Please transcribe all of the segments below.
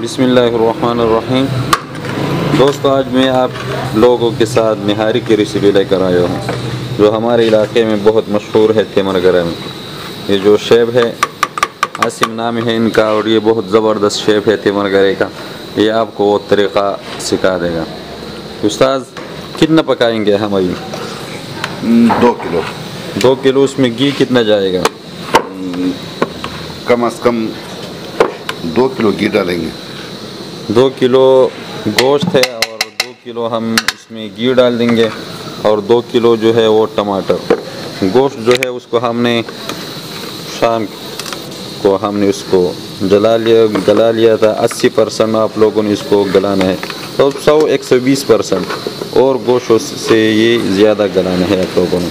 बिस्मिल्लाहिर्रहमानिर्रहीम। दोस्तों, आज मैं आप लोगों के साथ निहारी की रेसिपी लेकर आया हूँ, जो हमारे इलाके में बहुत मशहूर है। तेमरगरा में ये जो शेफ़ है, आसिम नाम है इनका, और ये बहुत ज़बरदस्त शेफ़ है तेमरगरे का। ये आपको वो तरीक़ा सिखा देगा। उस्ताद, कितना पकाएंगे हम अभी? 2 किलो। 2 किलो। उसमें घी कितना जाएगा? कम से कम 2 किलो घी डालेंगे। 2 किलो गोश्त है और 2 किलो हम इसमें घी डाल देंगे, और 2 किलो जो है वो टमाटर। गोश्त जो है उसको हमने शाम को उसको गला लिया था। 80% आप लोगों ने इसको गलाना है, तो 120% और गोश्त से ये ज़्यादा गलाना है आप लोगों ने।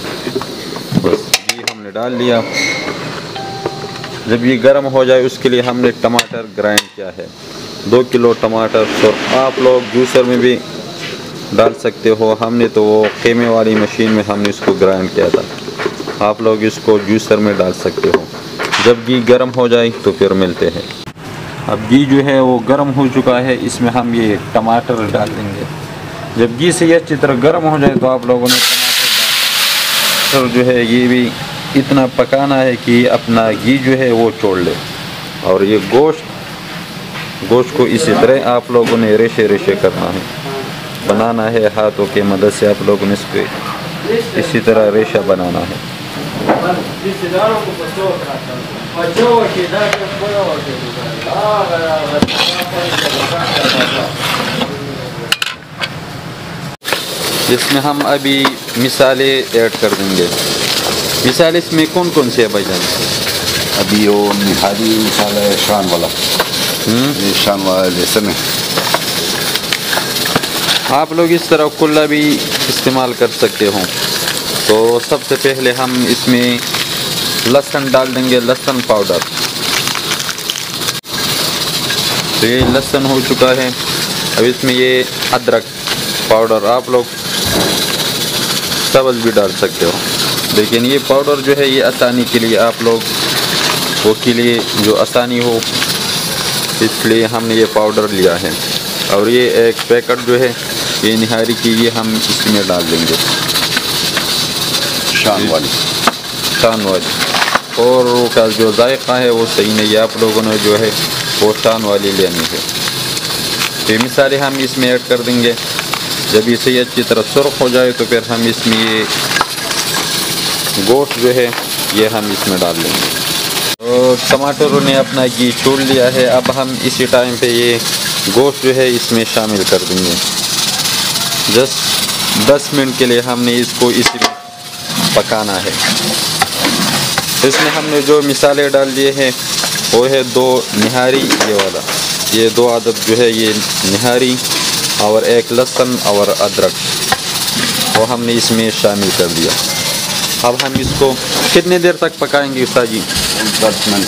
बस घी हमने डाल लिया। जब ये गर्म हो जाए उसके लिए हमने टमाटर ग्राइंड किया है, 2 किलो टमाटर। तो आप लोग जूसर में भी डाल सकते हो, हमने तो वो खेमे वाली मशीन में हमने इसको ग्राइंड किया था। आप लोग इसको जूसर में डाल सकते हो। जब घी गर्म हो जाए तो फिर मिलते हैं। अब घी जो है वो गर्म हो चुका है, इसमें हम ये टमाटर डाल देंगे। जब घी से ये अच्छी तरह गर्म हो जाए तो आप लोगों ने टमाटर जो है ये भी इतना पकाना है कि अपना घी जो है वो छोड़ ले। और ये गोश्त को इसी तरह आप लोगों ने रेशे रेशे करना है, बनाना है। हाथों के मदद से आप लोगों ने इस पर इसी तरह रेशा बनाना है। इसमें हम अभी मिसाले ऐड कर देंगे। मिसाल इसमें कौन कौन से है भाईजान? अभी वो निहारी मसाला है, शान वाला। ये शान वाला लहसुन है। आप लोग इस तरह कुल्ला भी इस्तेमाल कर सकते हो। तो सबसे पहले हम इसमें लहसुन डाल देंगे, लहसुन पाउडर। तो ये लहसुन हो चुका है। अब इसमें ये अदरक पाउडर, आप लोग सब्ज़ भी डाल सकते हो, लेकिन ये पाउडर जो है ये आसानी के लिए, आप लोग वो के लिए जो आसानी हो, इसलिए हमने ये पाउडर लिया है। और ये एक पैकेट जो है ये निहारी की, ये हम इसमें डाल देंगे, शान वाली। और उसका जो जायका है वो सही नहीं है, आप लोगों ने जो है वो शान वाली लेनी है। ये मिसालें हम इसमें ऐड कर देंगे। जब इसे अच्छी तरह सुर्ख हो जाए तो फिर हम इसमें ये गोश्त जो है ये हम इसमें डाल देंगे। तो टमाटरों ने अपना घी छोड़ लिया है। अब हम इसी टाइम पे ये गोश्त जो है इसमें शामिल कर देंगे। जस्ट 10 मिनट के लिए हमने इसको इसी में पकाना है। इसमें हमने जो मिसाले डाल दिए हैं वो है 2 निहारी, ये वाला, ये 2 आदत जो है ये निहारी, और 1 लहसुन और अदरक, वो हमने इसमें शामिल कर दिया। अब हम इसको कितने देर तक पकाएंगे उस्ताद जी? 10 मिनट।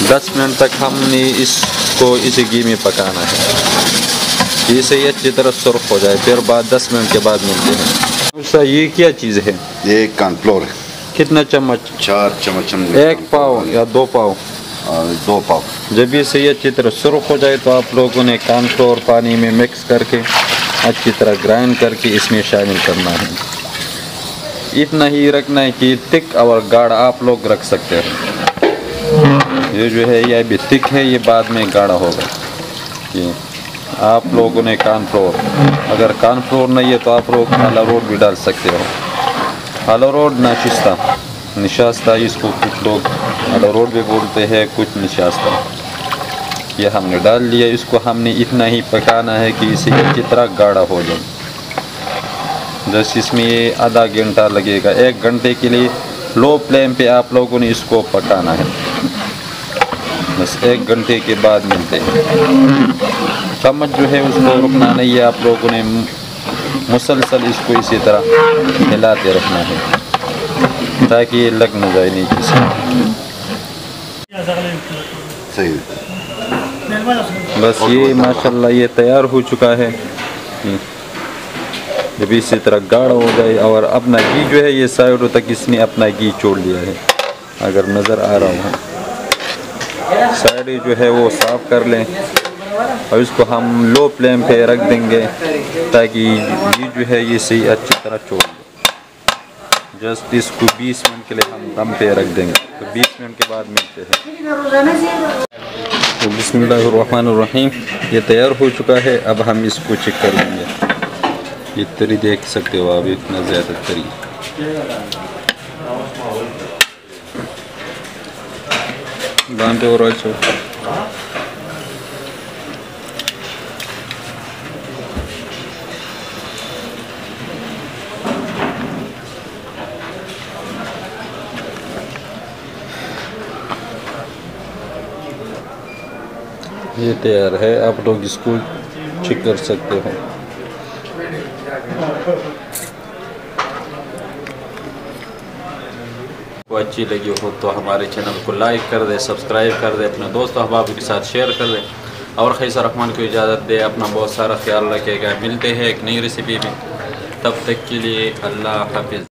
10 मिनट तक हमने इसको इसी घी में पकाना है, इसे अच्छी तरह सुर्ख हो जाए। फिर बाद 10 मिनट के बाद मिलते हैं। उस्ताद, ये क्या चीज़ है? ये कॉर्नफ्लोर है। कितना चम्मच? 4 चम्मच। 1 पाव या 2 पाव? 2 पाव। जब इसे अच्छी तरह सुर्ख हो जाए तो आप लोगों ने कॉर्नफ्लोर पानी में मिक्स करके अच्छी तरह ग्राइंड करके इसमें शामिल करना है। इतना ही रखना है कि थिक और गाढ़ा आप लोग रख सकते हैं। ये जो है ये अभी थिक है, ये बाद में गाढ़ा होगा। ये आप लोगों ने कॉर्नफ्लोर, अगर कॉर्नफ्लोर नहीं है तो आप लोग अरारोट भी डाल सकते हो। अरारोट निशास्ता इसको कुछ लोग अरारोट भी बोलते हैं, कुछ निशास्ता। ये हमने डाल लिया। इसको हमने इतना ही पकाना है कि इसे अच्छी तरह गाढ़ा हो जाए। जैसे इसमें ये आधा घंटा लगेगा। 1 घंटे के लिए लो फ्लेम पे आप लोगों ने इसको पकाना है। बस 1 घंटे के बाद मिलते हैं। चम्मच जो है उसको रुकना नहीं है, आप लोगों ने मुसलसल इसको इसी तरह हिलाते रखना है ताकि ये लग न जाए नीचे से। सही। बस ये माशाल्लाह ये तैयार हो चुका है। जब इसी तरह गाढ़ा हो जाए और अपना घी जो है ये साइडों तक इसने अपना घी छोड़ लिया है, अगर नज़र आ रहा हो। साइड जो है वो साफ़ कर लें। और इसको हम लो फ्लेम पे रख देंगे ताकि ये जो है ये सही अच्छी तरह छोड़ दे। जस्ट इसको 20 मिनट के लिए हम दम पे रख देंगे, तो 20 मिनट के बाद मिलते हैं। तो बिस्मिल्लाहिर्रहमानिर्रहीम, ये तैयार हो चुका है। अब हम इसको चेक कर लेंगे। ये तरी देख सकते हो आप, इतना ज़्यादा तरी। बांधते हो राइट। ये तैयार है, आप लोग इसको चेक कर सकते हो। को अच्छी लगी हो तो हमारे चैनल को लाइक कर दे, सब्सक्राइब कर दे, अपने दोस्तों अहबाब के साथ शेयर कर दे और खैसर रहमान को इजाज़त दे। अपना बहुत सारा ख्याल रखेगा। मिलते हैं एक नई रेसिपी में, तब तक के लिए अल्लाह हाफिज़।